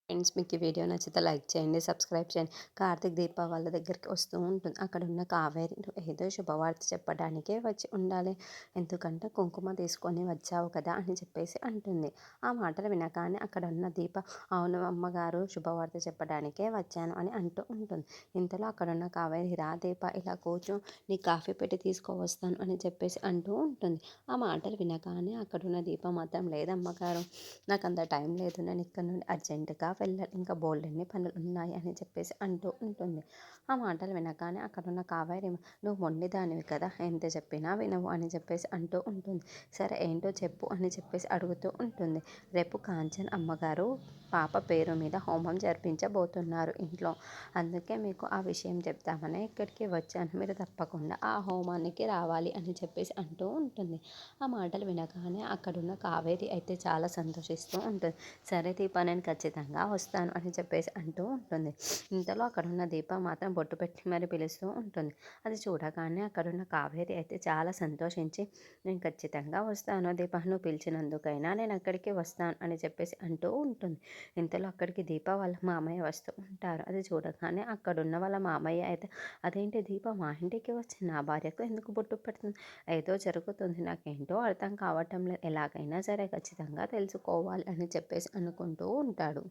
Friends, మీకు ఈ video నచ్చితే లైక్ చేయండి, సబ్స్క్రైబ్ చేయండి. కార్తీక్ దీప వాళ్ళ దగ్గరికి వస్తూ ఉంటుంది. అక్కడ ఉన్న కావేరి ఏదో శుభవార్త చెప్పడానికే వచ్చి ఉండాలి. ఎందుకంటే కుంకుమ తీసుకొని వచ్చావు కదా అని చెప్పేసి అంటుంది. ఆ మాటలు వినగానే అక్కడ ఉన్న దీప, అవును అమ్మగారు, శుభవార్త చెప్పడానికే వచ్చాను అని అంటూ ఉంటుంది. ఇంతలో అక్కడ ఉన్న కావేరి, రా దీప, ఇలా కూర్చో, నీ కాఫీ పెట్టి తీసుకువస్తాను అని చెప్పేసి అంటూ ఉంటుంది. ఆ మాటలు వినగానే అక్కడున్న దీప మాత్రం, లేదమ్మగారు, నాకు అంత టైం లేదు, నేను ఇక్కడ నుండి అర్జెంటుగా వెళ్ళాలి, ఇంకా బోల్డన్ని పనులు ఉన్నాయి అని చెప్పేసి అంటూ ఉంటుంది. ఆ మాటలు వినగానే అక్కడున్న కావేరి, నువ్వు మొండిదానివి కదా, ఎంత చెప్పినా వినవు అని చెప్పేసి అంటూ ఉంటుంది. సరే ఏంటో చెప్పు అని చెప్పేసి అడుగుతూ ఉంటుంది. రేపు కాంచన్ అమ్మగారు పాప పేరు మీద హోమం జరిపించబోతున్నారు ఇంట్లో, అందుకే మీకు ఆ విషయం చెప్తామని ఇక్కడికి వచ్చాను, మీరు తప్పకుండా ఆ హోమానికి రావాలి అని చెప్పేసి అంటూ ఉంటుంది. ఆ మాటలు వినగానే అక్కడున్న కావేరి అయితే చాలా సంతోషిస్తూ ఉంటుంది. సరే దీప, నేను ఖచ్చితంగా వస్తాను అని చెప్పేసి అంటూ ఉంటుంది. ఇంతలో అక్కడున్న దీప మాత్రం బొట్టు పెట్టి మరి పిలుస్తూ ఉంటుంది. అది చూడగానే అక్కడున్న కావేరి అయితే చాలా సంతోషించి, నేను ఖచ్చితంగా వస్తాను దీప, నువ్వు పిలిచినందుకైనా నేను అక్కడికి వస్తాను అని చెప్పేసి అంటూ ఉంటుంది. ఇంతలో అక్కడికి దీప వాళ్ళ మామయ్య వస్తూ ఉంటారు. అది చూడగానే అక్కడున్న వాళ్ళ మామయ్య అయితే, అదేంటి దీప మా ఇంటికి వచ్చి నా భార్యకు ఎందుకు బొట్టు పెడుతుంది, ఏదో జరుగుతుంది, నాకేంటో అర్థం కావటం లేదు, ఎలాగైనా సరే ఖచ్చితంగా తెలుసుకోవాలి అని చెప్పేసి అనుకుంటూ ఉంటాడు.